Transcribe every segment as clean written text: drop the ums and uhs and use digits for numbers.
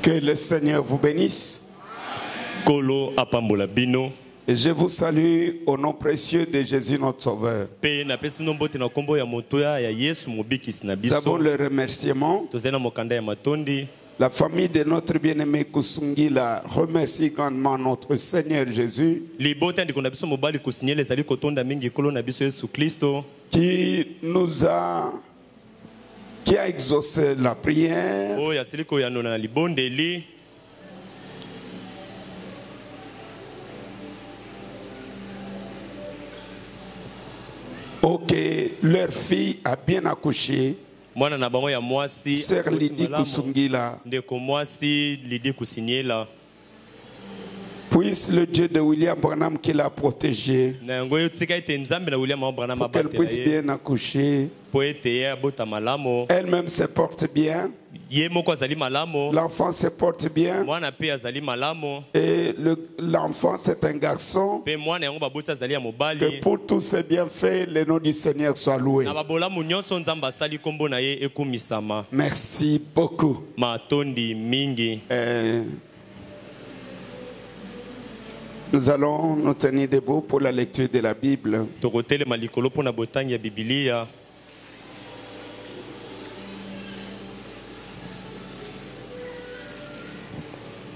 Que le Seigneur vous bénisse. Kolo apambola bino. Et je vous salue au nom précieux de Jésus notre Sauveur. Nous avons le remerciement. La famille de notre bien-aimé Kusungila remercie grandement notre Seigneur Jésus qui a exaucé la prière. Ok, leur fille a bien accouché. Sœur Lydie Kusungila. Puisse le Dieu de William Branham qui l'a protégé, pour qu'elle puisse bien accoucher. Elle-même se porte bien. L'enfant se porte bien. Et l'enfant c'est un garçon. Que pour tous ces bienfaits, le nom du Seigneur soit loué. Merci beaucoup. Nous allons nous tenir debout pour la lecture de la Bible.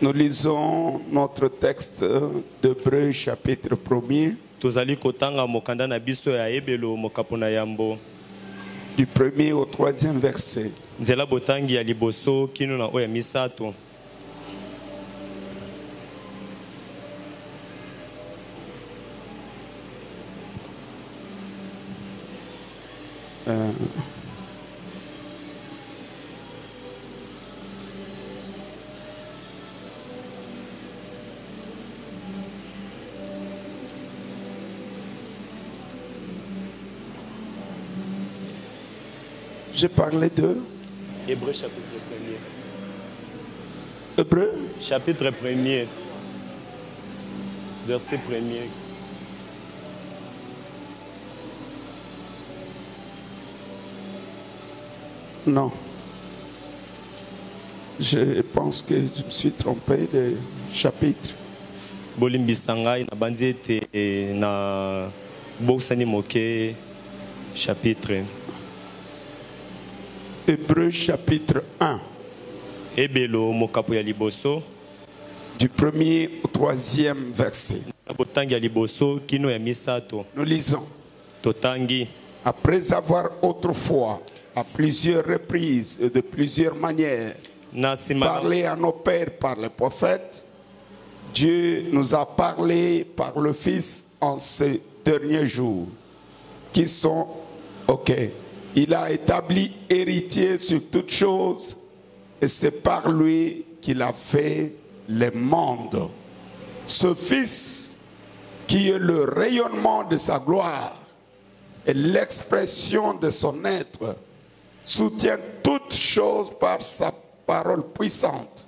Nous lisons notre texte d'Hébreux chapitre 1er. Du 1er au 3e verset. J'ai parlé de Hébreux chapitre 1er. Hébreux chapitre 1er. Verset 1er. Non. Je pense que je me suis trompé de chapitre. Bolimbisangai na banzete na boksani moke chapitre. Hébreux chapitre 1. Ebelo mokapo ya liboso. Du 1er au 3e verset. Botangi ya liboso kino ya misato. Nous lisons. Totangi. Après avoir autrefois, à plusieurs reprises et de plusieurs manières, parlé à nos pères par les prophètes, Dieu nous a parlé par le Fils en ces derniers jours, qui sont, il a établi héritier sur toutes choses, et c'est par lui qu'il a fait les mondes. Ce Fils, qui est le rayonnement de sa gloire et l'expression de son être, soutient toutes choses par sa parole puissante.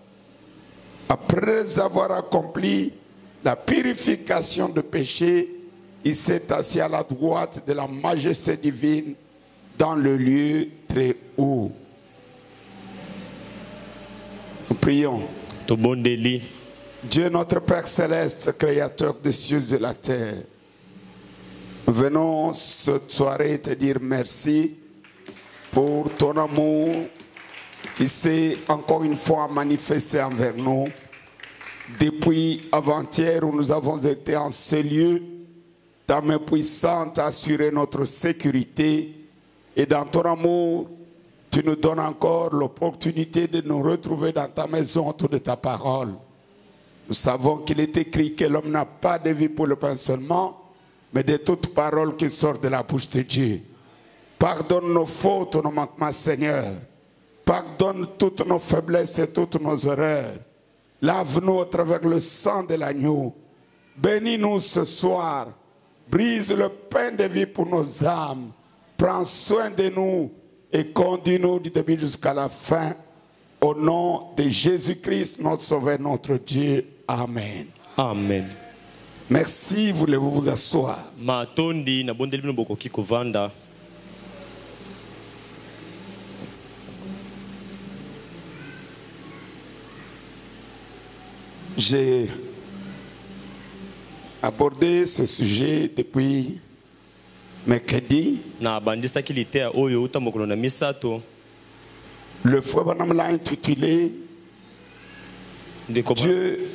Après avoir accompli la purification de péché, il s'est assis à la droite de la majesté divine dans le lieu très haut. Nous prions. Dieu notre Père céleste, créateur des cieux et de la terre, venons cette soirée te dire merci pour ton amour qui s'est encore une fois manifesté envers nous. Depuis avant-hier où nous avons été en ce lieu, ta main puissante a assuré notre sécurité, et dans ton amour, tu nous donnes encore l'opportunité de nous retrouver dans ta maison autour de ta parole. Nous savons qu'il est écrit que l'homme n'a pas de vie pour le pain seulement, mais de toute parole qui sort de la bouche de Dieu. Pardonne nos fautes, nos manquements, Seigneur. Pardonne toutes nos faiblesses et toutes nos erreurs. Lave-nous à travers le sang de l'agneau. Bénis-nous ce soir. Brise le pain de vie pour nos âmes. Prends soin de nous et conduis-nous du début jusqu'à la fin. Au nom de Jésus-Christ, notre Sauveur, notre Dieu. Amen. Amen. Merci, voulez-vous vous asseoir? Matondi na bondeli bino bokoki kovanda. J'ai abordé ce sujet depuis mercredi. Na bandisaki litea oyo uta mokolo na misato. Le frère Branham l'a intitulé Dieu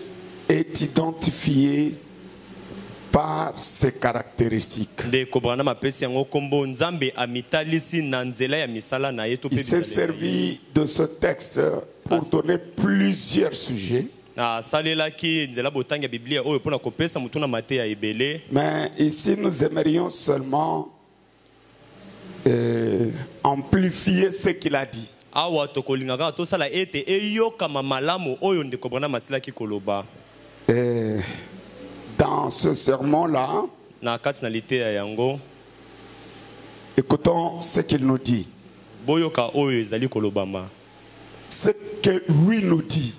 est identifié par ses caractéristiques. Il s'est servi de ce texte pour donner plusieurs sujets. Mais ici, nous aimerions seulement amplifier ce qu'il a dit. Dans ce sermon-là, écoutons ce qu'il nous dit. Ce que lui nous dit.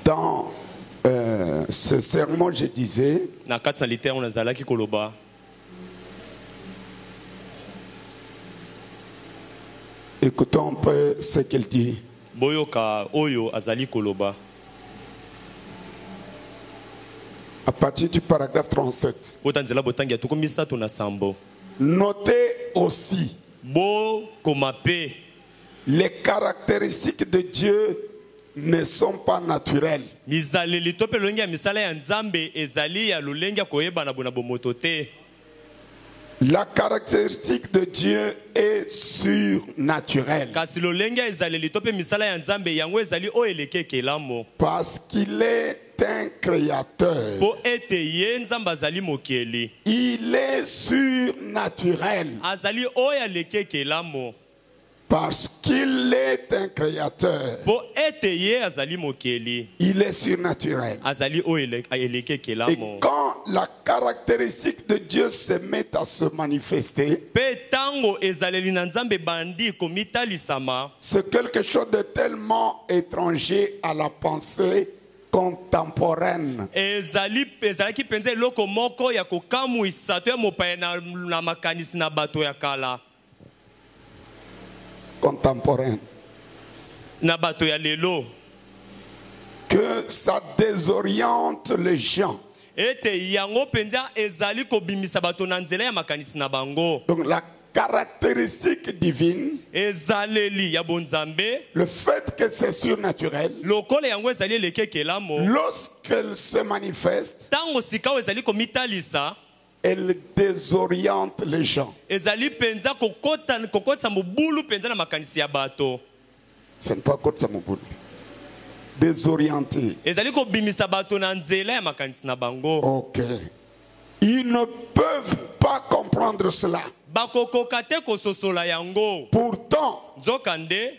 Dans ce sermon, je disais, écoutons un peu ce qu'il dit. À partir du paragraphe 37. Notez aussi les caractéristiques de Dieu ne sont pas naturelles. La caractéristique de Dieu est surnaturelle. Parce qu'il est un créateur. Il est surnaturel. Parce qu'il est un créateur. Il est surnaturel. Et quand la caractéristique de Dieu se met à se manifester, c'est quelque chose de tellement étranger à la pensée contemporaine. Contemporaine. Que ça désoriente les gens. Donc la caractéristique divine, le fait que c'est surnaturel, lorsqu'elle se manifeste, elle désoriente les gens. Ce n'est pas Kotsa Moboulou. Désorienté. Ok. Ils ne peuvent pas comprendre cela. Pourtant,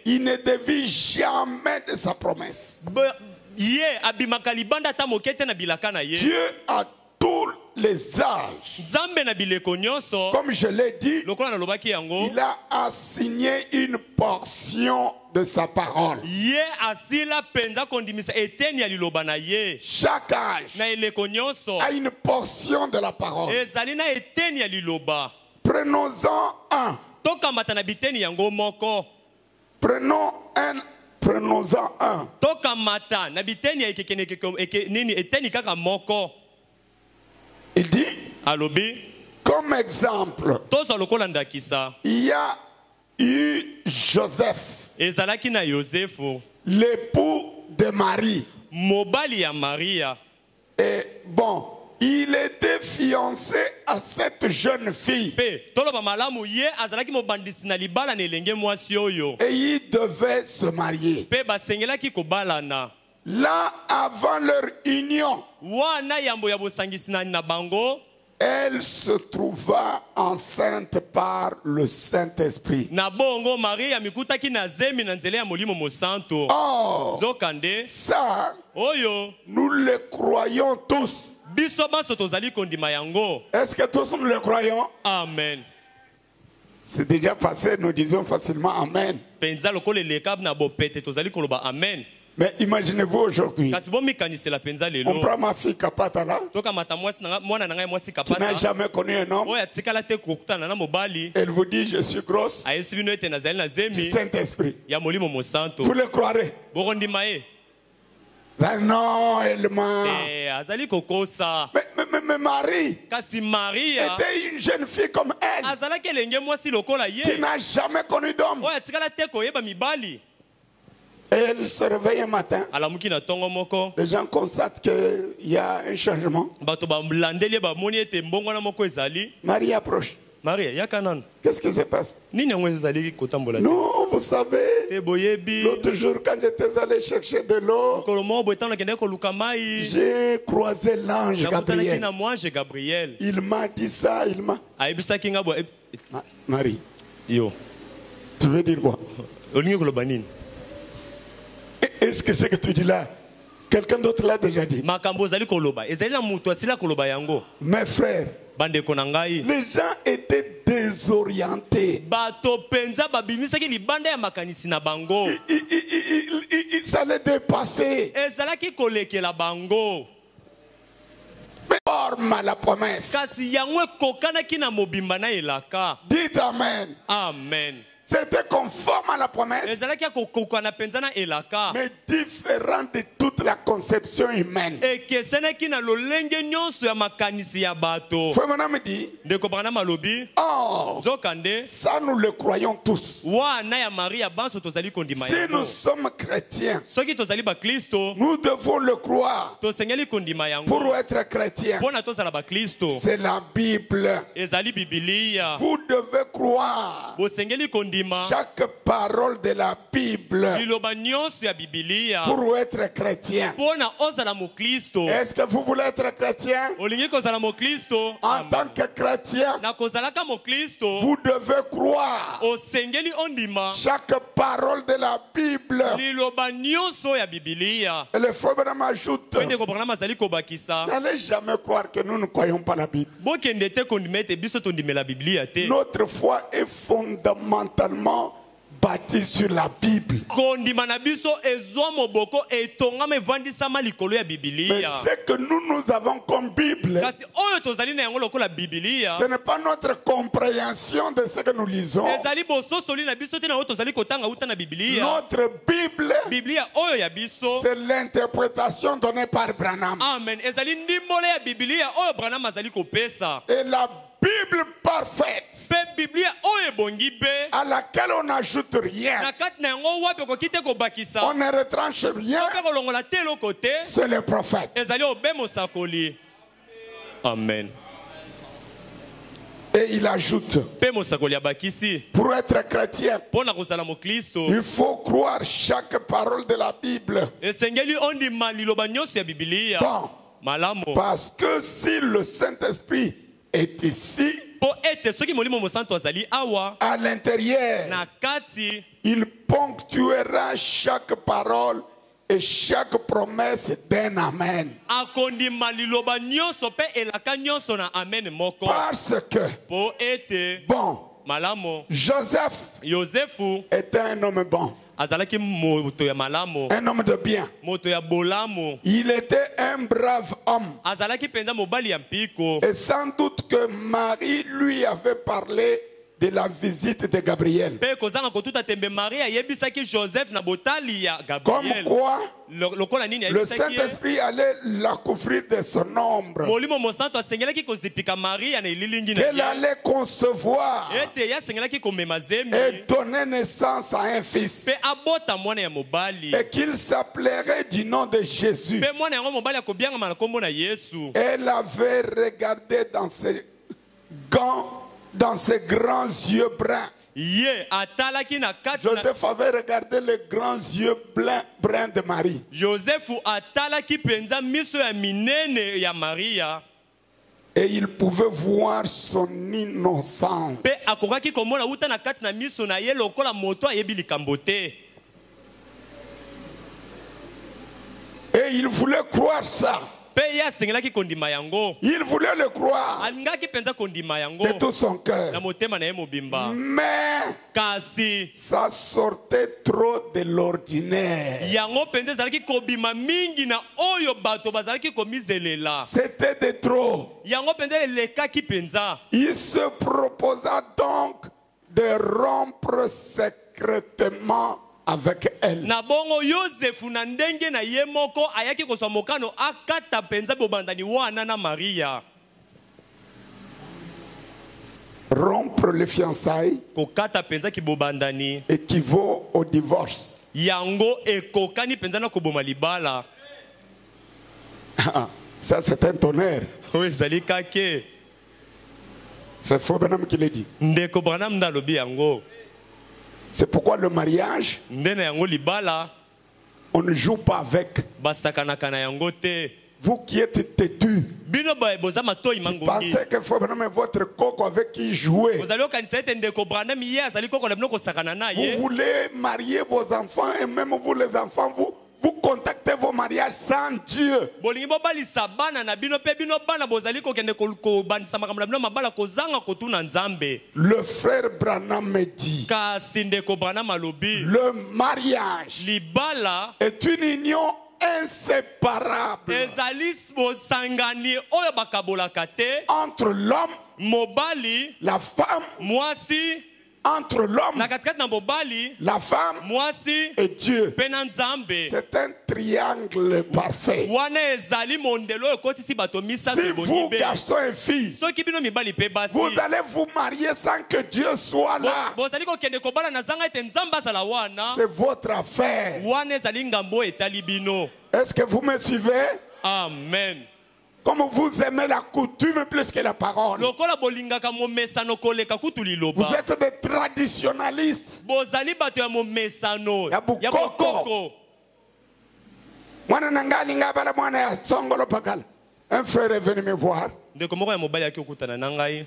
il ne dévie jamais de sa promesse. Dieu a tous les âges. Comme je l'ai dit, il a assigné une portion de sa parole. Chaque âge a une portion de la parole. Prenons-en un. Prenons-en un. Il dit, comme exemple, il y a eu Joseph, l'époux de Marie. Et bon, il était fiancé à cette jeune fille. Et il devait se marier. Là, avant leur union, elle se trouva enceinte par le Saint-Esprit. Or, ça, nous le croyons tous. Est-ce que tous nous le croyons? Amen. C'est déjà passé, nous disons facilement Amen. Mais imaginez-vous aujourd'hui, kasi bomikanisela penza on lelo prend ma fille Kapata là, tokamata mwasi mwana na ngai mwasi qui n'a kapata jamais connu un homme. oyo atikala te kokutana na mobali Elle vous dit, je suis grosse, ayesi bino ete nazali na du zemi Saint-Esprit. ya molimo mosanto Vous le croirez? bokondima ye Ah non, elle m'a... azali kokosa Mais Marie kasi maria était une jeune fille comme elle, azalaki elenge mwasi lokola qui ye n'a jamais connu d'homme. oyo atikala te koyeba mibali Et elle se réveille un matin. alamuki na ntongo moko Les gens constatent qu'il y a un changement. bato balandeli ye bamoni ete mbongwana moko ezali Marie approche. maria yaka nanu Qu'est-ce qui se passe? nini yango ezali kotambola te Non, vous savez, te boyebi l'autre jour quand j'étais allé chercher de l'eau, mokolo moko boye ntango nakendaki koluka mai j'ai croisé l'ange nakutanaki Gabriel. na mwange gabriel Il m'a dit ça, il m'a... ayebisaki nga boye Marie, yo tu veux dire quoi? olingi koloba nini Est-ce que ce que tu dis là, quelqu'un d'autre l'a déjà dit? makambo ozali koloba ezali na moto asila koloba yango Mes frères, bandeko na ngai les gens étaient désorientés. bato penza babimisaki libanda ya makanisi na bango Ça les dépassait. ezalaki kolekela bango Mais forme à la promesse. kasi yango ekokanaki na mobimba na elaka Dites Amen. amen C'était conforme à la promesse, ezalaki ya kokokana penza na elaka mais différent de toute la conception humaine. ekesenaki na lolenge nyonso ya makanisi ya bato Frère Madame me dit, ndeko bana malobi oh, nzokande ça nous le croyons tous. wana ya maria banso tozali kondima Si yango nous sommes chrétiens, soki tozali baklisto nous devons le croire. tosengeli kondima yango Pour être chrétien, mpona tozala baklisto c'est la Bible. ezali bibilia Vous devez croire bosengeli kondima chaque parole de la Bible liloba nyonso ya bibilia pour être chrétien. mpona ozala moklisto Est-ce que vous voulez être chrétien? olingi kozala moklisto En tant que chrétien, na kozalaka moklisto vous devez croire osengeli ondima chaque parole de la Bible. liloba nyonso ya bibilia Et le frère Branham ajoute, po ndeko branham azali kobakisa n'allez jamais croire que nous ne croyons pas la Bible. bokende te kondima ete biso tondimela biblia te Notre foi est fondamentalement bâtie sur la Bible. kondima na biso ezwa moboko etongama evandisama likolo ya Mais bibilia ce que nous avons comme Bible, kasi oyo tozali na yango lokola bibilia ce n'est pas notre compréhension de ce que nous lisons. ezali bososoli na biso te na oyo tozali kotanga uta na bibilia Notre Bible, biblia oyo ya biso c'est l'interprétation donnée par Branham. amen ezali ndimbolo ya bibilia oyo branham azali kopesa Et la Bible parfaite, mpe biblia oyo ebongi mpe à laquelle on n'ajoute rien, na kati na yango wapi okoki te kobakisa on ne retranche rien, mpe kolongola te eloko te c'est le prophète. ezali obe mosakoli amen Et il ajoute, mpe mosakoli abakisi pour être chrétien, mpo na kozala moklisto il faut croire chaque parole de la Bible. esengeli ondima liloba nyonso ya bibilia Bon, malamu parce que si le Saint-Esprit est ici, mpo ete soki molimo mosantu azali awa à l'intérieur, na kati il ponctuera chaque parole et chaque promesse d'un Amen. akondima liloba nyonso mpe elaka nyonso na amen moko Parce que, mpo ete bon, malamu Joseph yozefu était un homme bon, azalaki moto ya malamu un homme de bien. moto ya bolamu Il était un brave homme. azalaki mpenza mobali ya mpiko Et sans doute que Marie lui avait parlé de la visite de Gabriel. mpe kozanga kotuta tembe marie ayebisaki joseph na botali ya Comme gabriel quoi, lokola nini le ayebisaki ye Saint-Esprit allait la couvrir de son ombre. molimo mosantu asengelaki kozipika maria na elilingi na Qu'elle ye allait concevoir ete ye asengelaki komema zemi et donner naissance à un fils. mpe abota mwana ya mobali Et qu'il s'appellerait du nom de Jésus. mpe mwana yango mobali akobiangama na kombo na yesu Elle avait regardé dans ses gants, dans ses grands yeux bruns. ye atalaki na kati na Joseph avait regardé les grands yeux bruns de Marie. josefu atalaki mpenza miso ya minene ya maria Et il pouvait voir son innocence. mpe akokaki komona uta na kati na miso na ye lokola moto ayebi likambo te Et il voulait croire ça. Pe ye asengelaki kondima yango. Il voulait le croire Alingaki penza kondima yango. de tout son cœur. Na motema na ye mobimba. Mais Kasi ça sortait trop de l'ordinaire. yango penza ezalaki kobima mingi na oyo bato bazalaki komizelela. C'était de trop. Yango penza elekaki penza. Il se proposa donc de rompre secrètement avec elle. Na bongo Yosefu na ndenge na ye moko ayaki kozwa mokano akata penza bobandani wana na Maria. Rompre les fiançailles Kokata penza ki bobandani. équivaut au divorce. Yango ekokani penza na koboma libala. Ça, c'est un tonnerre. Oyo ezali kake. C'est Faux Branham qui l'a dit. Ndeko Branham ndalobi yango. C'est pourquoi le mariage, Ndena yango libala on ne joue pas avec. basakanaka na yango te. Vous qui êtes têtus, Bino boza matoi mangongi. pensez que Faux Branham est votre coco avec qui jouer. Ozali okanisa ete ndeko Branham ye azali koko na bino kosakana na Vous ye. voulez marier vos enfants et même vous les enfants, vous contactez vos mariages sans Dieu. Bolingi bobalisa bana na bino pe bino bana bozali kokende kobandisa makambo na bino mabala kozanga kotuna Nzambe. Le frère Branham me dit, Kasi ndeko Branham alobi le mariage libala est une union inséparable ezali bosangani oyo bakabolaka te entre l'homme, mobali la femme, mwasi entre l'homme, na katikati na mobali la femme mwasi et Dieu. pe na Nzambe. C'est un triangle parfait. Wana ezali mondelo oyo ekotisi bato misato Si ebongi vous, be. garçons et filles, Soki bino mibali pe basi vous allez vous marier sans que Dieu soit là, bozali kokende kobala na zanga ete Nzambe azala wana c'est votre affaire. wana ezali ngambo oyo etali bino. Est-ce que vous me suivez? Amen. Comme vous aimez la coutume plus que la parole. Lokola bolingaka momesano koleka kutu Vous liloba. êtes des traditionnalistes. Bozali bato ya momesano Ya bukoko. ya bokoko. Mwana nangani ngabala mwana ya songolo pakala. Un frère est venu me voir. Ndeko moko ya mobali aki okutana na ngai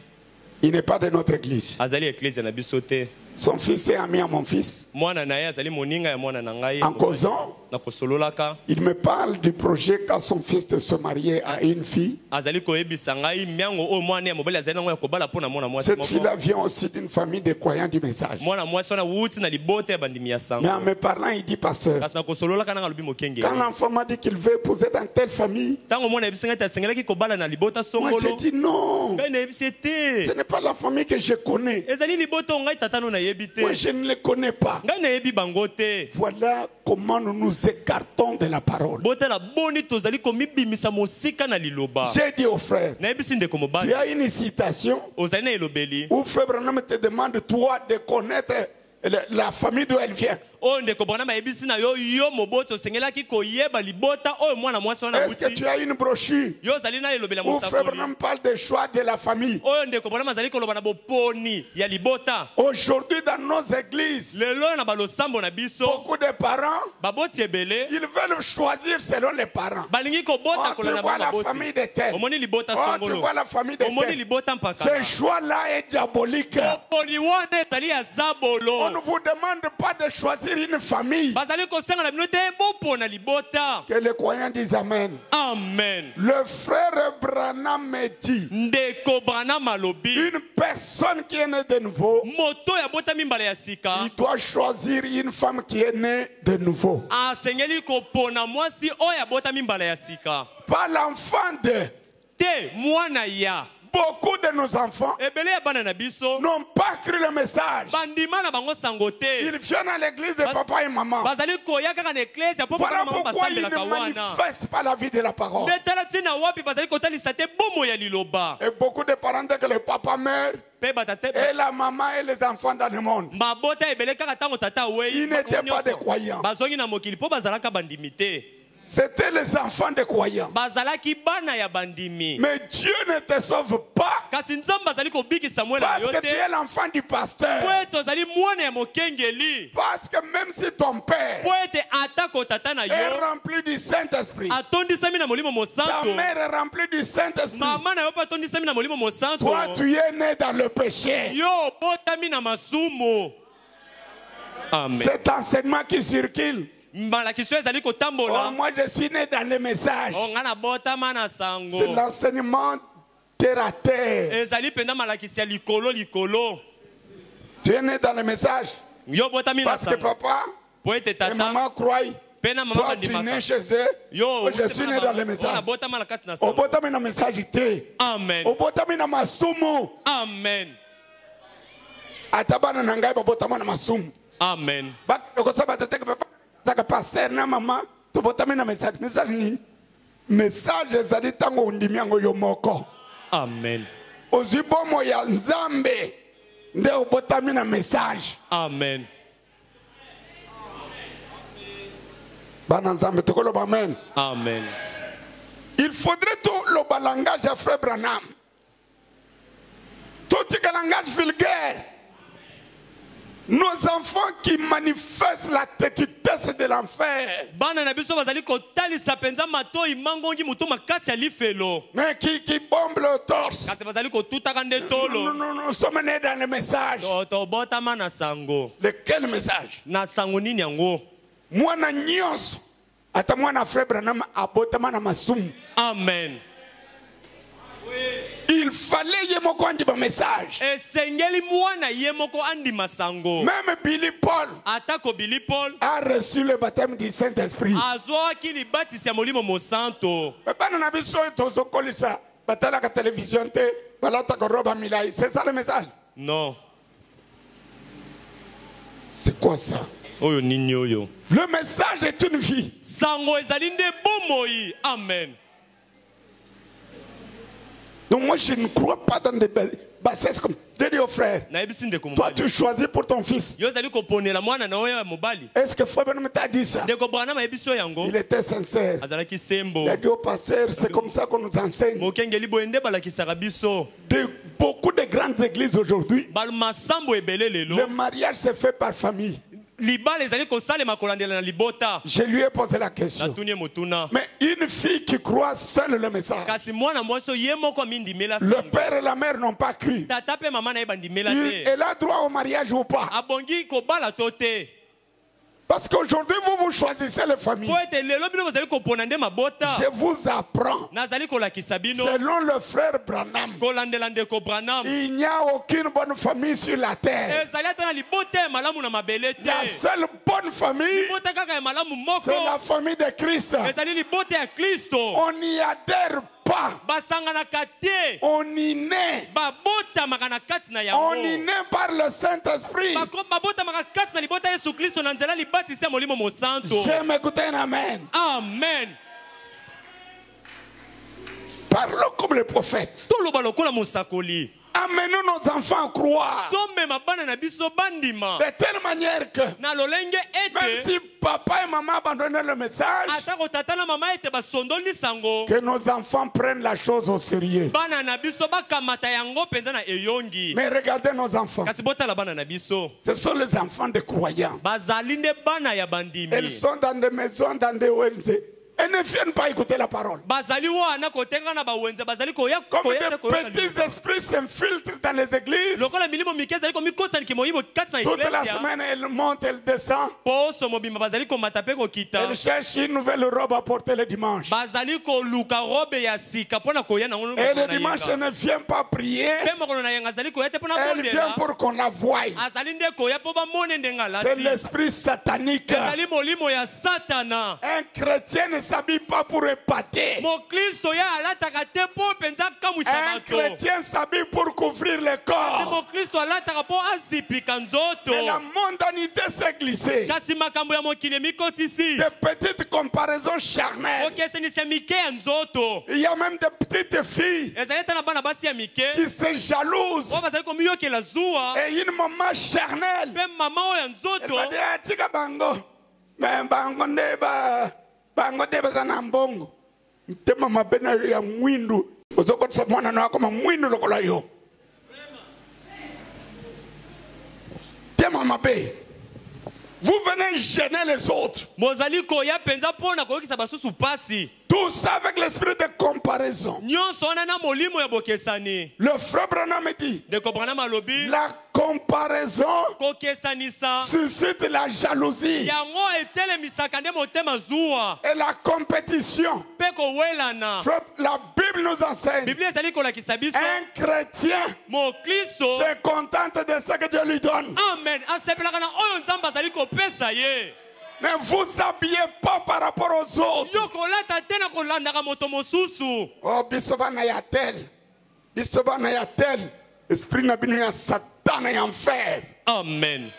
Il n'est pas de notre église. azali eklezia na biso te. Son fils est ami à mon fils. Mwana na ye azali moninga ya mwana na ngai. En causant, Na kosololaka il me parle du projet qu'a son fils de se marier à une fille. azali koyebisa ngai miango oyo mwana ya mobali azali nango ya kobala mpo na mwana mwasi Cette moko. fille-là vient aussi d'une famille de croyants du message. Mwana mwasi wana wuti na libota ya bandimi ya Mais sango. en me parlant, il dit, pasteur, Kasi na kosololaka nanga lobi mokengeli. quand l'enfant m'a dit qu'il veut épouser dans telle famille, Ntango mwana yebisi ngai ete asengelaki kobala na libota moi j'ai songolo. dit non, Ngai nayebisi ete ce n'est pas la famille que je connais. ezali libota oyo ngai tata no nayebi te. Moi je ne les connais pas. Ngai nayebi bango te. Voilà comment nous nous écartons de la parole. Botala boni tozali komibimisa mosika na liloba. J'ai dit au frère, Nayebisi ndeko tu mobali as une citation ozali na elobeli où frère Branham te demande toi de connaître la famille d'où elle vient. oyo ndeko Branham ayebisi na yo moboto osengelaki koyeba libota oyo mwana mwasi wana Est-ce que tu wuti. as une brochure Yo ozali na elobela où frère mosakoli Branham parle des choix de la famille? oyo ndeko Branham azali koloba na boponi ya libota. Aujourd'hui dans nos églises, Lelo na balosambo na biso beaucoup de parents, baboti ebele ils veulent choisir selon les parents. balingi kobota Oh, tu kolanda vois la baboti. famille de tel. Omoni libota Oh, tu songolo. vois la famille de Omoni tel. libota mpaka. Ce choix-là est diabolique. Oponi wana ezali ya On zabolo. ne vous demande pas de choisir une famille. Bazali kosenga na bino te bopona libota. Que les croyants disent Amen. Amen. Le frère Branham me dit, Ndeko Branham alobi une personne qui est née de nouveau, moto ya bota mimbala ya sika il doit choisir une femme qui est née de nouveau. asengeli kopona mwasi oyo ya bota mimbala ya sika Pas l'enfant de. te mwana ya. Beaucoup de nos enfants Ebele ya bana na biso n'ont pas cru le message. bandima na bango sango te. Ils viennent à l'église de papa et maman. Bazali koya kaka na eklezia po Voilà papa na mama pourquoi ils basambelaka ne wana. manifestent pas la vie de la parole. Nde tala ntina wapi bazali kotalisa te bomo ya liloba. Et beaucoup de parents, dès que le papa meurt, Pe batate et la maman et les enfants dans le monde, mabota ebele kaka ntango tata wei. ils n'étaient pas des croyants. Bazongi na mokili po bazalaka bandimi te. C'était les enfants des croyants. Bazalaki bana ya bandimi. Mais Dieu ne te sauve pas Kasi Nzambe azali kobikisa mwana na parce yo que tu te. es l'enfant du pasteur. Po ete ozali mwana ya mokengeli. Parce que même si ton père Po ete atako tata na est yo rempli du Saint-Esprit, atondisami na molimo ta mosanto. mère est remplie du Saint-Esprit, Mama na yo pe atondisami na molimo mosanto. toi tu es né dans le péché. Yo botami na masumu. Amen. Cet enseignement qui circule, malakiso ezali Oh, kotambola. moi, je suis né dans les messages. Oh, nga na botama na C'est sango. l'enseignement terre à terre. Ezali penda malakisi ya likolo. Tu es né dans les messages. Yo botami na Parce que sango. papa Po ete et tata. maman croient. Pena mama Toi, tu es né bandimaka. chez eux. Yo, Je suis né dans les messages. Na botama na kati na Au sango. botami na message té. Amen. Au botami na masumu. Amen. Atabana na ngai ba botama na masumu. Amen. Ba ko saba tete que papa saka passer na maman. To botami na message. Message ni. Message ezali tango undimi yango yo moko. Amen. Ozibomo ya nzambe. Nde obotami na message. Amen. Bana nzambe tokolo ba amen. Amen. Il faudrait tout le langage à frère Branham. Tout le langage vulgaire. Nos enfants qui manifestent la tétitesse de l'enfer. Bana na biso bazali kotalisa penza matoi mangongi mutu makasi ya lifelo. Mais qui bombe le torse. Kasi bazali kotutaka nde Nous, tolo. nous sommes nés dans le message. To botama na sango. De quel message? Na sango nini yango? Moi, na nyos. Ata moi na frère Branham abotama na masumu. Amen. Il fallait y mokondi ba message. Esengeli mwana ye moko andi masango. Même Billy Paul Atako Billy Paul a reçu le baptême du Saint-Esprit. azwaki libatisi ya molimo mosanto. Mais bana na biso tozokolisa batala ka télévision te balata ko roba milai. C'est ça le message. Non. C'est quoi ça? Oyo nini oyo? Le message est une vie. Sango ezali nde bomoi. Amen. Donc moi je ne crois pas dans des bassesses comme je dis au frère. Nayebisi ndeko Toi mobali. tu choisis pour ton fils. Yo ezali koponela mwana na oyo ya mobali. Est-ce que Frère Branham t'a dit ça? Ndeko Branham ayebi so yango. Il était sincère. Azalaki sembo. Il a dit au pasteur, c'est comme ça qu'on nous enseigne. Mokengeli boende balakisaka biso. Beaucoup de grandes églises aujourd'hui, Masambo ebele le lelo. mariage se fait par famille. Libala ezali kosalema kolandela na libota. Je lui ai posé la question. Natuni motuna. Mais une fille qui croit seule le message, Kasi mwana mwasi ye moko mindimela le sango. père et la mère n'ont pas cru. Tata pe mama na ye bandimela te. Elle a droit au mariage ou pas? Abongi kobala to te. Parce qu'aujourd'hui, vous choisissez les familles. Po ete lelo bino bazali kopona nde mabota. Je vous apprends, Nazali kolakisa bino. selon le frère Branham, Kolandela ndeko Branham. il n'y a aucune bonne famille sur la terre. Ezali ata na libota ya malamu na mabele La te. seule bonne famille, Libota kaka ya malamu moko. c'est la famille de Christ. Ezali libota ya Kristo. On n'y adhère pas. Basanganaka te. On y naît. Babotamaka na kati na On y yango. naît par le Saint-Esprit. Babotamaka kati na libota ya Yesu Kristo na nzela libatisi ya molimo mosanto. J'aime écouter un amen. Amen. Parlons comme les prophètes. Toloba lokola mosakoli. Amenons nos enfants à croire. Tomema bana na biso bandima. De telle manière que, Na lolenge même ete si papa et maman abandonnent le message, atako tata na mama ete basondoli sango. que nos enfants prennent la chose au sérieux. Bana na biso bakamata yango penza na eyongi. Mais regardez nos enfants. Kasi botala bana na biso. Ce sont les enfants des croyants. Bazali nde bana ya bandimi. Ils sont dans des maisons, dans des ONG. Et ne viennent pas écouter la parole. Bazali wana kotenga na bawenze bazali koya Comme koya des petits esprits s'infiltrent dans les églises. lokola milimo mike ezali komikosa kimoyibo kati na Toute la iglesia. semaine, elle monte, elle descend. Poso mobimba bazali komata pe kokita. Elle cherche une nouvelle robe à porter le dimanche. Bazali koluka robe ya sika pona koya na ngono. Et le dimanche, elle ne vient pas prier. Pe mokolo na yanga azali koya te pona Elle vient bondela. pour qu'on la voie. Azali nde koya po bamone ndenga C'est lati. l'esprit satanique. Ezali molimo ya satana. Un chrétien ne s'habille pas pour épater. Mokristo ya alataka te po penza kamwisa Un bato. chrétien s'habille pour couvrir le corps. Mokristo alataka po azipika nzoto. Mais la mondanité s'est glissée. Kasi makambo ya mokili mikotisi. Des petites comparaisons charnelles. Okesenisa mike ya nzoto. Il y a même des petites filles Ezali ata na bana basi ya mike. qui se jalousent. Oyo bazali komiyokela zuwa. Et une maman charnelle. Pe mama oyo ya Elle nzoto. va dire, ah, tika bango. Mais bango nde baza na mbongo. Ntema mabe na yo ya mwindu. Ozokotisa mwana na wako mwindu lokola yo. Tema mabe. Vous venez gêner les autres. Mozali koya penza pona koyokisa basusu pasi. Tout ça avec l'esprit de comparaison. nyonso wana na molimo ya bokesani. Le frère Branham dit, Ndeko Branham alobi la comparaison kokesanisa suscite la jalousie yango etelemisaka nde motema zuwa et la compétition. mpe kowelana. Frère, la Bible nous enseigne. Biblia ezali kolakisa biso Un chrétien mokristo se contente de ce que Dieu lui donne. amen asepelaka na oyo nzambe azali kopesa ye. Ne vous habillez pas par rapport aux autres. yo kolata te na kolandaka moto mosusu. Oh, bisovana ya tel. Bisovana ya tel. Esprit na bino ya Satan et enfer. Amen.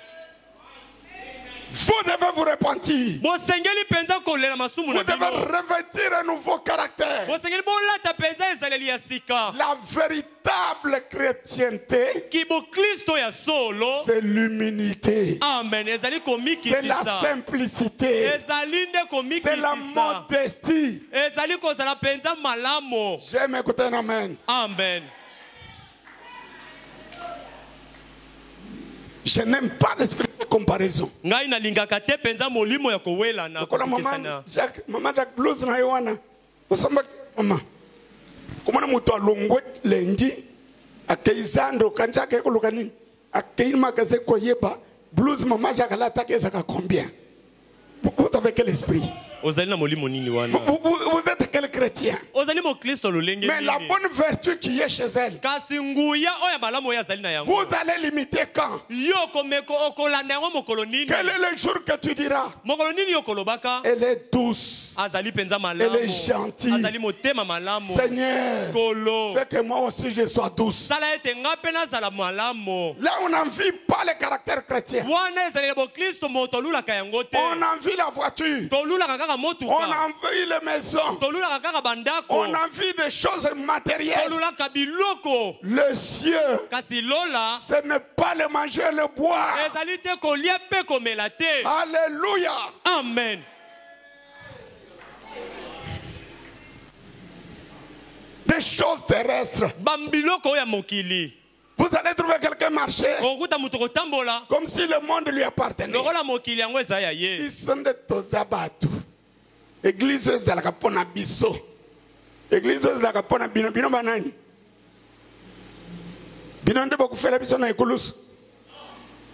Vous devez vous repentir. bosengeli mpenza kolela masumu Vous na devez bino. revêtir un nouveau caractère. bosengeli bolata mpenza ezaleli ya sika. La véritable chrétienté, ki bokristo ya solo c'est l'humilité. amen ezali C'est la komikitisa. simplicité. ezali nde C'est la komikitisa. modestie. ezali kozala mpenza malamu. J'aime écouter un amen. Amen. Je n'aime pas l'esprit de comparaison. ngai nalingaka te mpenza molimo ya kowelana Kola kokesana. mama Jack blues na yowana. Osamba mama. Kumana mutu alongwe lendi akeizando kanjaka ekoluka nini? Akeima kaze koyeba blues mama Jack la takeza ka combien? Vous avez quel esprit? ozali na molimo nini wana? Vous êtes quel chrétien? ozali mokristo lolenge Mais la nini? bonne vertu qui est chez elle, kasi nguya oyo malamu oyo azali na yango. vous allez l'imiter quand? yo komeko okolanda yango mokolo nini? Quel est le jour que tu diras? mokolo nini yo kolobaka? Elle est douce. azali mpenza Elle malamu. est gentille. azali motema malamu. Seigneur, kolo fais que moi aussi je sois douce. sala ete nga mpe nazala malamu. Là, on n'envie pas le caractère chrétien. wana ezali na bokristo mo tolulaka yango te. On envie la voiture. tolulaka kaka On motuka. envie les maisons. tolulaka kaka bandako. On envie des choses matérielles. tolulaka biloko. Le cieux, kasi lola ce n'est pas le manger et le boire. ezali te kolia mpe komela te. Alléluia. amen. Des choses terrestres. bambiloko oyo ya mokili. Vous allez trouver quelqu'un marcher okuta moto kotambola comme si le monde lui appartenait. lokola mokili yango eza ya ye. Ils sont de tozabatu. Église ezalaka pona biso. Église ezalaka pona bino bino banani. Bino nde bakufela biso na ekulusu.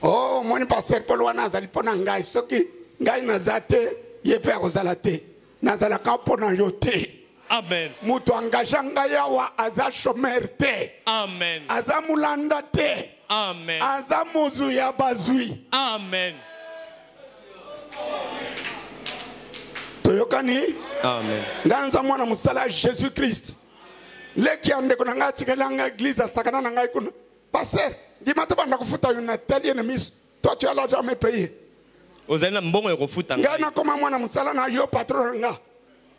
Oh, moni pasteur Paul wana azali pona ngai soki ngai nazate yepe akozala te. Nazala ka pona yo te. amen. Mutu angaja ngai awa aza chômeur te. amen. Aza mulanda te. amen. Aza muzu ya bazui. amen. Toyokani? amen. Nganza mwana musala Jésus Christ. Leki ande kuna ngati kelanga église sakana na ngai kuna. Pasteur, dis-moi tu vas kufuta une telle ennemie. Toi tu as jamais payé. ozali na mbongo ya kofuta Ngai na koma mwana musala na yo patron nga.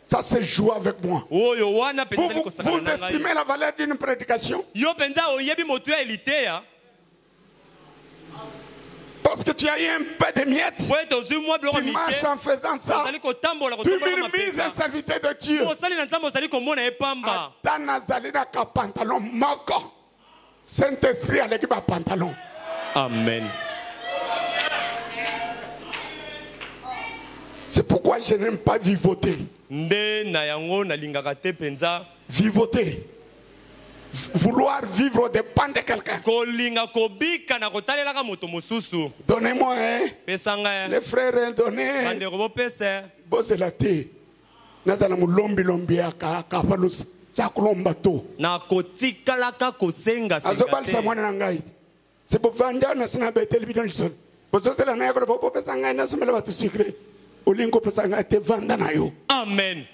Ça se joue avec moi. oyo wana Vous, penza vous estimez la valeur d'une prédication? yo penza oyebi moto ya eliteya. Parce que tu as eu un peu de miettes. po ete ozwi mwa biloko Tu marches mike en faisant ça. ozali kotambola Tu minimises un serviteur de Dieu. osali na nzambe ozali komona ye pamba. Ata nazali na ka pantalon moko. Saint-Esprit aleki ba pantalon. amen. C'est pourquoi je n'aime pas vivoter. nde na yango nalingaka te penza Vivoter. Vouloir vivre au dépens de quelqu'un. kolinga kobika na kotalelaka moto mosusu. Donnez-moi, hein. pesa ngai Les frères, donnez. bandeko bopesa. Bose la te. Nazala mulombi lombi ya kapalusi. Chakulomba to. na kotikalaka kosenga Azobalisa mwana na ngai. C'est pour vendre na sina betel bidon lison. Bozotela na yako bo pesa ngai na sumela batu secret. Olingo pesa ngai te vanda na yo. amen.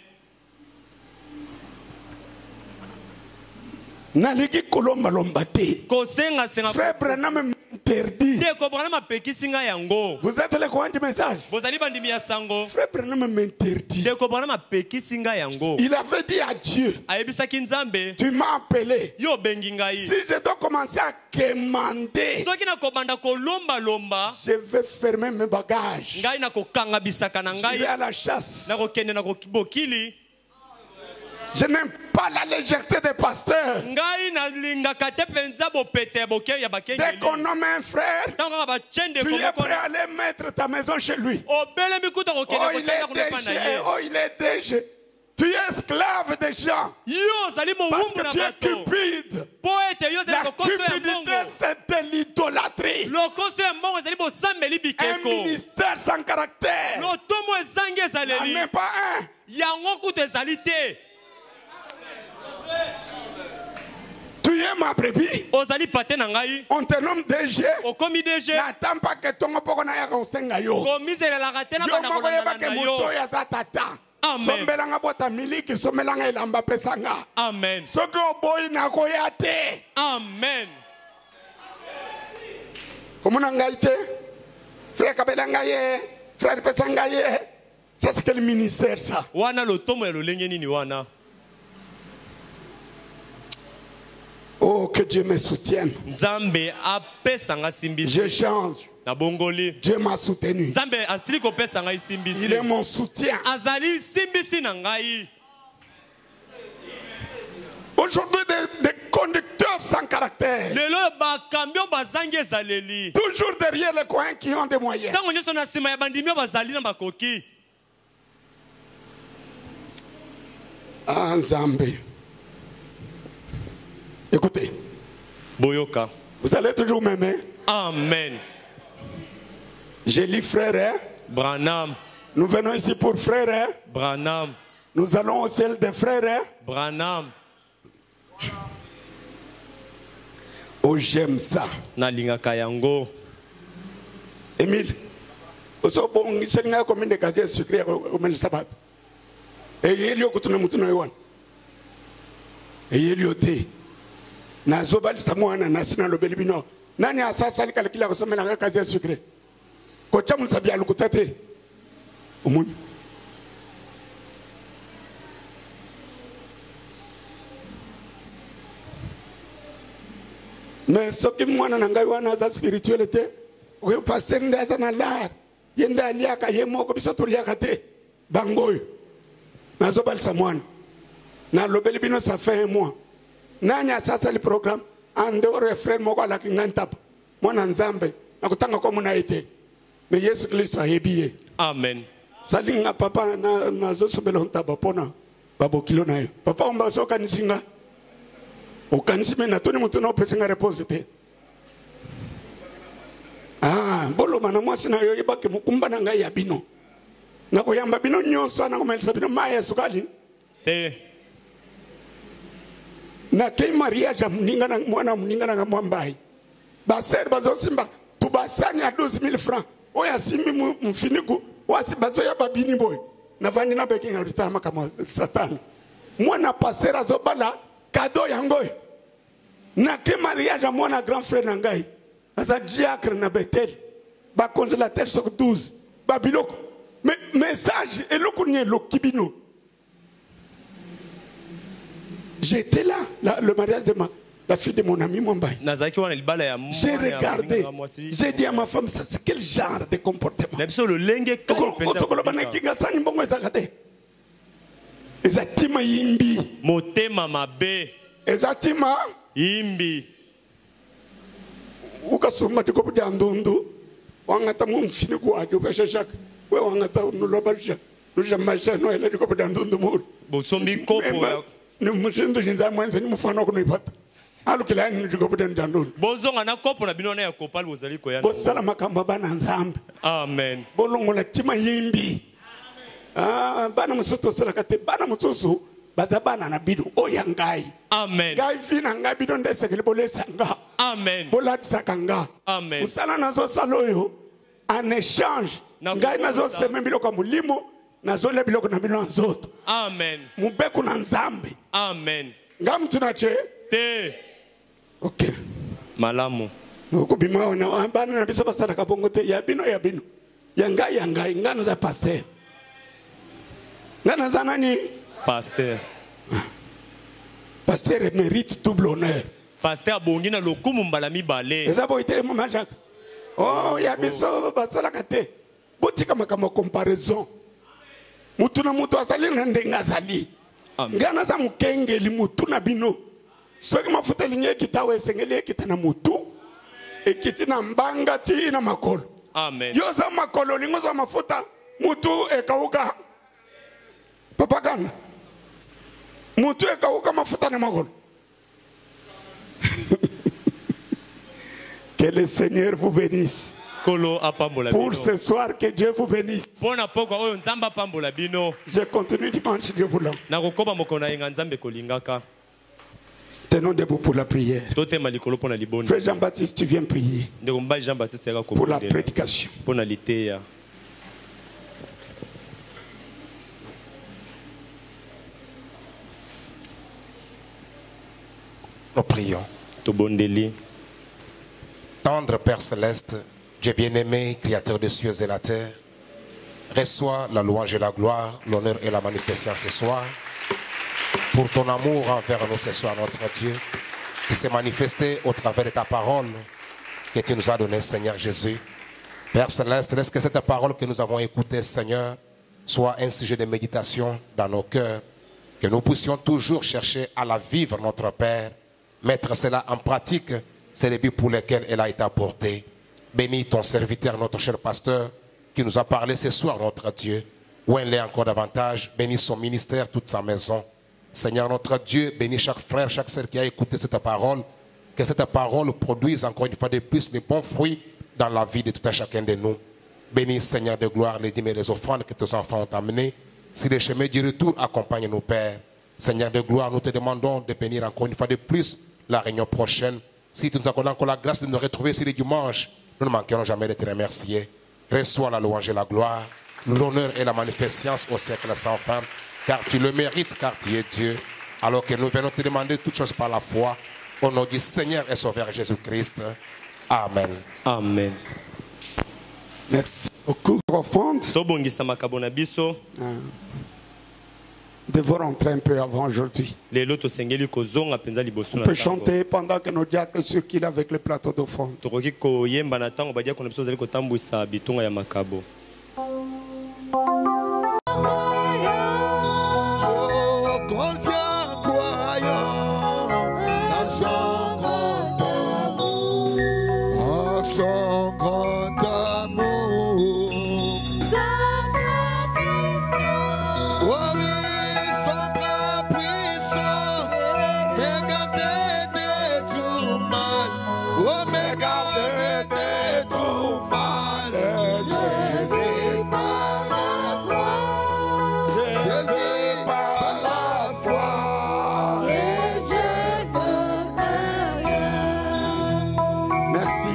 Naliki kolomba lomba te. kosenga senga Frère Branham m'interdit. te kobona mapekisi ngai yango. Vous êtes le courant du message. bozali bandimi ya sango. Frère Branham m'interdit. te kobona mapekisi ngai yango. Il avait dit à Dieu, ayebisaki nzambe tu m'as appelé. yo obengi ngai. Si je dois commencer à quémander, soki nakobanda kolombalomba je vais fermer mes bagages. ngai nakokanga bisaka na Je ngai vais à la chasse. nakokende na bokili. Je n'aime pas la légèreté des pasteurs. ngai nalingaka te mpenza bopete ya boke ya Dès bakengeli. qu'on nomme un frère, ntango kaka bacende tu es prêt komoko à aller mettre ta maison chez lui. obelemi kuta Oh, kokende il kocenda est kuna epa na DG. ye. Oh, il est DG. Tu es esclave des gens. Parce que tu es cupide. La cupidité, c'est de l'idolâtrie. Un ministère sans caractère. Il n'y en a pas un. Tu es ma brebis. On te nomme DG. N'attends pas que ton poko na ya kosenga yo. Yo moko yeba ke muto ya zatata. Sombelanga bota miliki sombelanga elamba pesanga. Amen. Soko boy na koyate. Amen. Komuna ngaite. Frère kabelanga ye, frère pesanga ye. Ça c'est quel ministère ça? Wana lo tomo ya lo lenge nini wana. Oh, que Dieu me soutienne. Je change. Dieu m'a soutenu. Il est mon soutien. Aujourd'hui, des conducteurs sans caractère. Toujours derrière les coins qui ont des moyens. Ah, Nzambe. Écoutez. Boyoka. Vous allez toujours m'aimer. Amen. J'ai lu frère. Branham. Nous venons ici pour frère. Branham. Nous allons au ciel des frères. Branham. Oh, j'aime ça. Nalinga kayango. Émile. Oso bon, c'est une commune de casier sucré comme le sabbat. Et il y a beaucoup de monde. Et il y a na zobali samwana na sina lobeli bino nani asasa alikala kusomela nga kazi ya secret kocha musabi alukutate umuni mais soki mwana na ngai wana za spiritualité we passer ndaza na lar yenda aliaka yemoko biso tuliaka te bangoyo na zobali samwana na lobeli bino ça fait un mois. Nanya sasa le programme en dehors de frère moko ala kingantap mwana nzambe nakutanga kwa muna ite me Yesu Kristo ayebiye. Amen. Salinga papa na zo sobelo ntaba pona babo kilo nayo papa omba so kanisinga o kanisime na toni mutu na opesinga repose te bolo mana mwasi na yo ibake mukumba na ngai ya bino nako yamba bino nyonso na komelisa bino maya sukali te na kei Maria ja mninga na mwana mninga na mwambai baser bazo simba tubasanya 12000 francs oya simbi mfiniku wasi bazo ya babini boy na vani na beki ngalitama kama satani mwana pasera zo bala kado yango na kei Maria ja mwana grand frère na ngai asa diacre na Betel ba congélateur sok 12 babiloko message eloko nye lokibino. J'étais là, le mariage de la fille de mon ami Mwambai. J'ai regardé, j'ai dit à ma femme, c'est quel genre de comportement? Ezatima yimbi. Motema mabe. Ezatima yimbi. Ukasuma tikobu de andundu. Wangata mumfini kuwajo kashashaka. We wangata nulobarisha. Nujamaisha no ele tikobu de andundu mulu. Bosombi kopo. Ni mushindu jinza mwenze ni mufano kunipata. Alukila ni tikobu de andundu. Bozonga na kopo na binona ya kopal bozali koyana. Bosala makamba bana nzambe. Amen. Bolongola tima yimbi. Bana musoto sala kate bana musoso baza bana na bido oyangai. Amen. Gai fina ngai bido ndese kelibole sanga. Amen. Bolat sakanga. Amen. Usala nazo saloyo en échange. Ngai nazo seme biloko mulimo nazo le biloko na bino nzoto. Amen. Mubeku na nzambe. Amen. Ngam tunache te. Okay. Malamu. Ukubima wana bana na biso basala kabongo te ya bino. Yangai ngana za pasteur. Ngana za nani? Pasteur. Pasteur mérite double honneur. Pasteur bongi na lokumu mbala mibale. Ezabo itele mama Jacques. Oh ya biso basala kate. Botika makama comparaison. Mutu na mutu asali na ndenga azali. Ngana za mukengeli mutu na bino. Soki mafuta linye kitawe sengeli kitana mutu. Ekiti na mbanga ti na makolo. Amen. Yo za makolo lingo za mafuta mutu ekauka. Papa gana Mutu ekauka mafuta na magono. Que le Seigneur vous bénisse. Pour ce soir, que Dieu vous bénisse. Je continue dimanche, Dieu voulant. Tenons debout pour la prière. Frère Jean-Baptiste, tu viens prier pour la prédication. Nous prions. Tendre Père Céleste, Dieu bien-aimé, Créateur des cieux et la terre, reçois la louange et la gloire, l'honneur et la magnification ce soir, pour ton amour envers nous ce soir, notre Dieu, qui s'est manifesté au travers de ta parole que tu nous as donnée, Seigneur Jésus. Père Céleste, laisse que cette parole que nous avons écoutée, Seigneur, soit un sujet de méditation dans nos cœurs, que nous puissions toujours chercher à la vivre, notre Père, mettre cela en pratique. C'est le but pour lequel elle a été apportée. Bénis ton serviteur, notre cher pasteur, qui nous a parlé ce soir, notre Dieu. Où elle est encore davantage. Bénis son ministère, toute sa maison. Seigneur, notre Dieu, bénis chaque frère, chaque sœur qui a écouté cette parole. Que cette parole produise encore une fois de plus les bons fruits dans la vie de tout un chacun de nous. Bénis, Seigneur de gloire, les dîmes et les offrandes que tes enfants ont amenées. Si les chemins du retour accompagnent nos pères. Seigneur de gloire, nous te demandons de bénir encore une fois de plus la réunion prochaine. Si tu nous accordes encore la grâce de nous retrouver ici le dimanche, nous ne manquerons jamais de te remercier. Reçois la louange et la gloire, l'honneur et la magnificence au siècle sans fin, car tu le mérites, car tu es Dieu. Alors que nous venons te demander toutes choses par la foi, au nom du Seigneur et Sauveur Jésus-Christ. Amen. Amen. Merci beaucoup, profonde. Nous devons rentrer un peu avant aujourd'hui. On peut chanter pendant que nos diacres circulent avec le plateau de fond.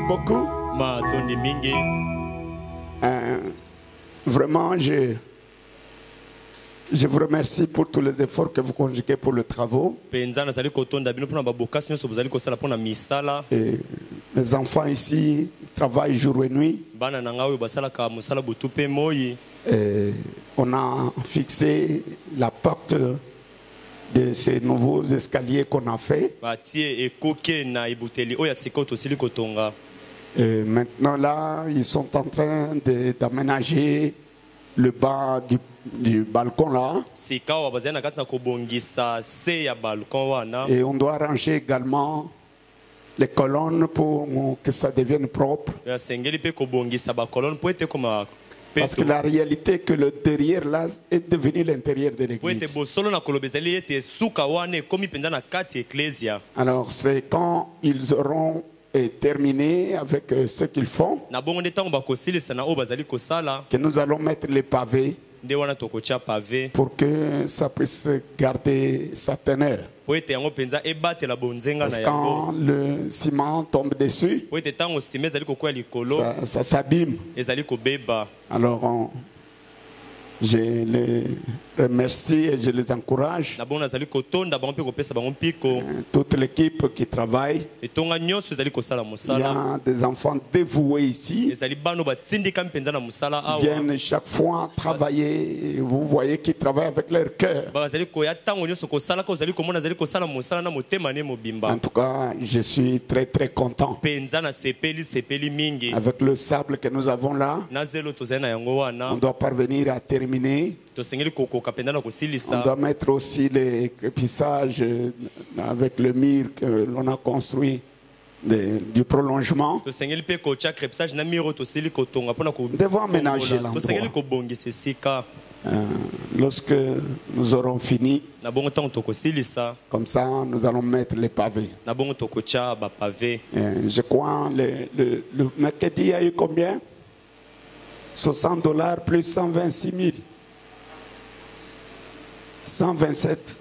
Beaucoup. Vraiment, je vous remercie pour tous les efforts que vous conjuguez pour le travail. Et mes enfants ici travaillent jour et nuit. Et on a fixé la porte de ces nouveaux escaliers qu'on a fait. Et maintenant là, ils sont en train d'aménager le bas du balcon là. Et on doit arranger également les colonnes pour que ça devienne propre. Parce que la réalité est que le derrière là est devenu l'intérieur de l'église. Alors c'est quand ils auront terminé avec ce qu'ils font que nous allons mettre les pavés pour que ça puisse garder sa teneur. Parce que quand le ciment tombe dessus, ça s'abîme. Alors je les remercie et je les encourage. Toute l'équipe qui travaille. Il y a des enfants dévoués ici. Ils viennent chaque fois travailler. Vous voyez qu'ils travaillent avec leur cœur. En tout cas, je suis très très content. Avec le sable que nous avons là, on doit parvenir à terminer. On doit mettre aussi les crépissages avec le mur que l'on a construit du prolongement. Nous devons aménager l'endroit. Lorsque nous aurons fini, na bongo ntango tokosilisa comme ça, nous allons mettre les pavés. na bongo tokotya bapave. Je crois le mercredi a eu combien? $60 plus 126 000. 127.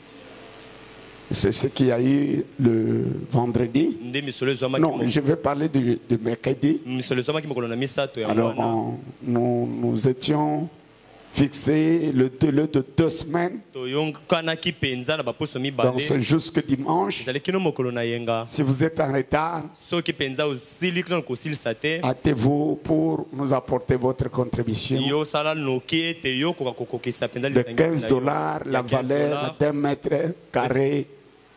C'est ce qu'il y a eu le vendredi. Nde misolo ezwamaki Non, je vais parler de mercredi. misolo ezwamaki mokolo na misato ya Alors, mwana. nous étions fixés le délai de 2 semaines. toyokanaki mpenza na baposo Donc, mibale c'est jusque dimanche. ezali kino mokolo na yenga. Si vous êtes en retard, soki mpenza osili kino na kosilisa te hâtez-vous pour nous apporter votre contribution. yosala noki ete yokoka kokokisa mpenza De lisangisi na $15, yo. la Ya valeur d'un mètre carré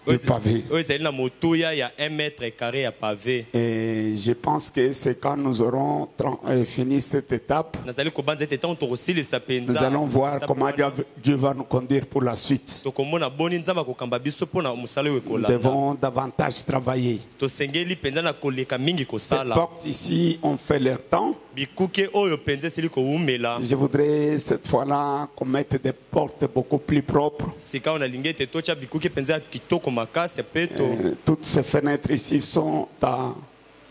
de pavé. oyo ezali na motuya ya 1 mètre carré ya pavé. Et je pense que c'est quand nous aurons fini cette étape, nazali kobanza ete ntango tokosilisa nous mpenza allons voir comment Dieu va nous conduire pour la suite. tokomona boni nzambe akokamba biso mpona mosala oyo Nous ekolanda. devons davantage travailler. tosengeli mpenza na koleka mingi Ces kosala portes ici ont fait leur temps. bikuke oyo mpenza esili kowumela. Je voudrais cette fois-là qu'on mette des portes beaucoup plus propres. sika oyo nalingi ete totya bikuke mpenza ya kitoko makasi ya peto. Toutes ces fenêtres ici sont à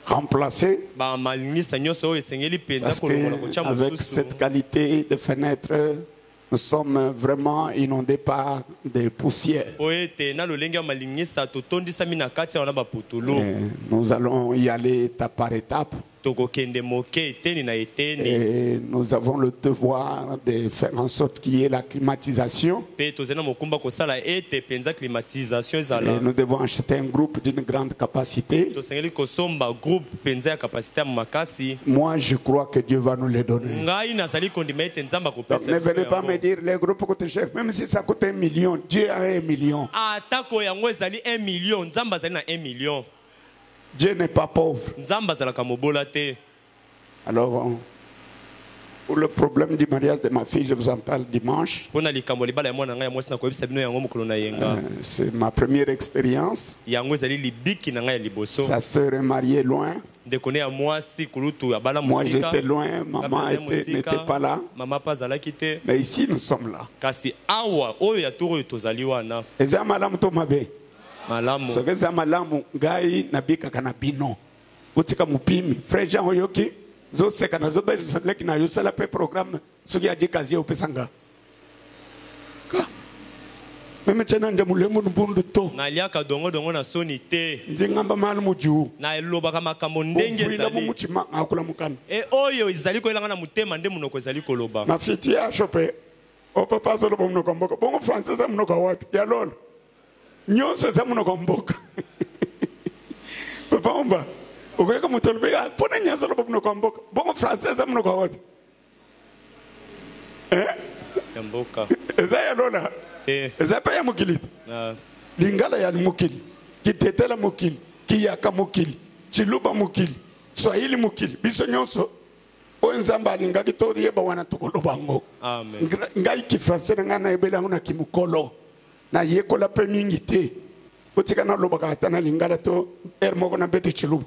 remplacer. bamalingisa nyonso oyo esengeli mpenza Parce kolongola kotya qu'avec mosusu. cette qualité de fenêtre, nous sommes vraiment inondés par des poussières. po ete na lolenge ya malingisa totondisami na kati awa na baputulu. Et nous allons y aller étape par étape. tokokende moke eteni na eteni. Et nous avons le devoir de faire en sorte qu'il y ait la climatisation. mpe tozali na mokumba kosala ete mpenza climatisation Et ezala. nous devons acheter un groupe d'une grande capacité. tosengeli kosomba groupe mpenza ya kapasité ya makasi. Moi, je crois que Dieu va nous les donner. ngai nazali kondima ete nzambe Donc, akopesa ne biso venez pas yango. me dire les groupes coûtent cher. Même si ça coûte 1 million, Dieu a 1 million. atako yango ezali 1 million nzambe azali na 1 million. Dieu n'est pas pauvre. nzambe azalaka mobola te. Alors, pour le problème du mariage de ma fille, je vous en parle dimanche. mpona likambo libala ya mwana ngai ya mwasi nakoyebisa bino yango mokolo na yenga. C'est ma première expérience. yango ezali libiki na ngai ya liboso. Sa sœur est mariée loin. ndeko ne ya mwasi kulutu abala Moi, mosika. j'étais loin. Maman n'était pas là. mama mpe azalaki te. Mais ici, nous sommes là. kasi awa oyo ya toro oyo tozali wana Eza malamu to mabe. malamu. Soki eza malamu ngai nabikaka na bino. Botika mupimi. Frère Jean Oyoki. Zoseka na zobezeleki na yosala pe programme soki adi kazi opesa nga. Meme tena nde mulemu mbundu to. naliaka dongo na soni te. Nzingamba malamu juu. nalobaka makambo ndenge Bovwila ezali. mumutima akula mukana. e oyo ezali koyelanga na motema nde monoko ezali koloba. Na fiti ya shope. O papa solo bomunoko mboka. Bongo français za munoko wapi? Ya lola. Nyonso za munoko mboka. Papa omba. Okweka mutolbe ya pona nyazo lo bomunoko mboka. Bongo français za munoko wapi? ya mboka Eza ya lola. te. Eza pa ya mukili. na Lingala ya mukili. Kitetela mukili. Kiyaka mukili. Chiluba mukili. Swahili mukili. Biso nyonso. O nzamba linga kitori yeba wana tukolo bango. amen. Ngai ki français nga na ebela na kimukolo. Na yekola pe mingi te. Kutika na lobaka atana lingala to ermoko na beti chiluba.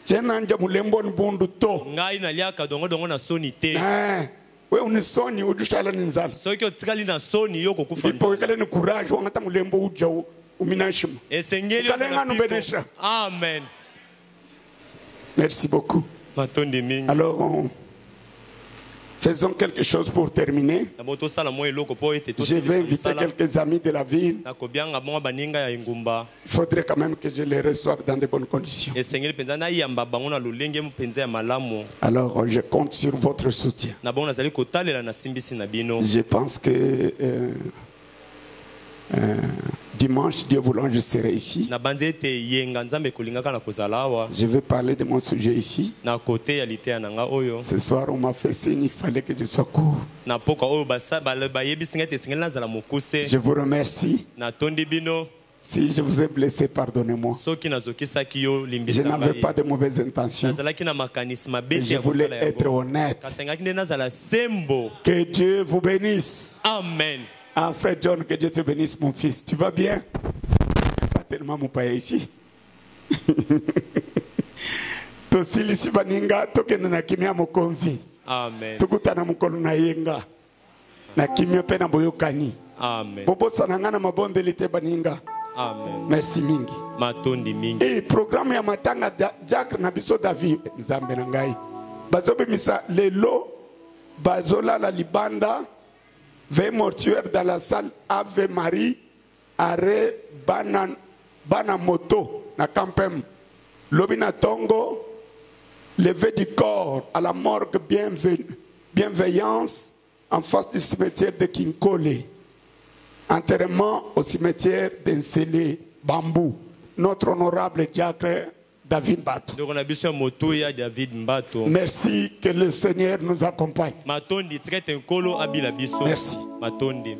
Jena nja mulembo mbundu to. ngai naliaka dongo na soni te. We unisoni udushala ninzala. soki otikali na soni yo kokufa Ipo kale ni courage wangata mulembo ujau uminashima. esengeli Ukale nga nubenesha. amen. Merci beaucoup. matondi mingi. Alors, faisons quelque chose pour terminer. na moto sala mo eloko po ete to Je vais inviter quelques amis de la ville. na kobianga bonga baninga ya engumba. Il faudrait quand même que je les reçoive dans de bonnes conditions. esengeli mpenza nayamba bango na lolenge mpenza ya malamu. Alors, je compte sur votre soutien. na bongo nazali kotalela na simbisi na bino. Je pense que dimanche, Dieu voulant, je serai ici. na banzi ete yenga nzambe kolingaka na kozala awa Je vais parler de mon sujet ici. na kote ya liteya na nga oyo. Ce soir, on m'a fait signe, il fallait que je sois court. na poka oyo bayebisi ngai ete esengeli nazala mokuse. Je vous remercie. natondi bino. Si je vous ai blessé, pardonnez-moi. soki nazokisaki yo Je limbisa n'avais ngai. pas de mauvaises intentions. nazalaki na makanisi mabe te Je ya voulais kosala être yango. honnête. kasi ngaki nde nazala sembo. Que Dieu vous bénisse. amen. Ah, frère John, que Dieu te bénisse, mon fils. Tu vas bien? Pas tellement mon père ici. Tosilisi baninga tokende na kimia mokonzi. amen. Tukutana mukolo na yenga. na kimio pe na boyokani. Amen. Bobo sanangana mabondeli te baninga. Amen. Merci mingi. Matondi mingi. Et programme ya matanga Jack na biso David nzambe na ngai. Bazobe misa lelo bazola la libanda veille mortuaire dans la salle Ave Marie arrêt bana moto na campem lobina tongo levé du corps à la morgue bienveillance en face du cimetière de Kinkole. Enterrement au cimetière d'Ensele Bambou. Notre honorable diacre David Mbato. Donc on a besoin de moto ya David Mbato. Merci, que le Seigneur nous accompagne. Matondi, tu es un colo abila biso. Merci. Matondi.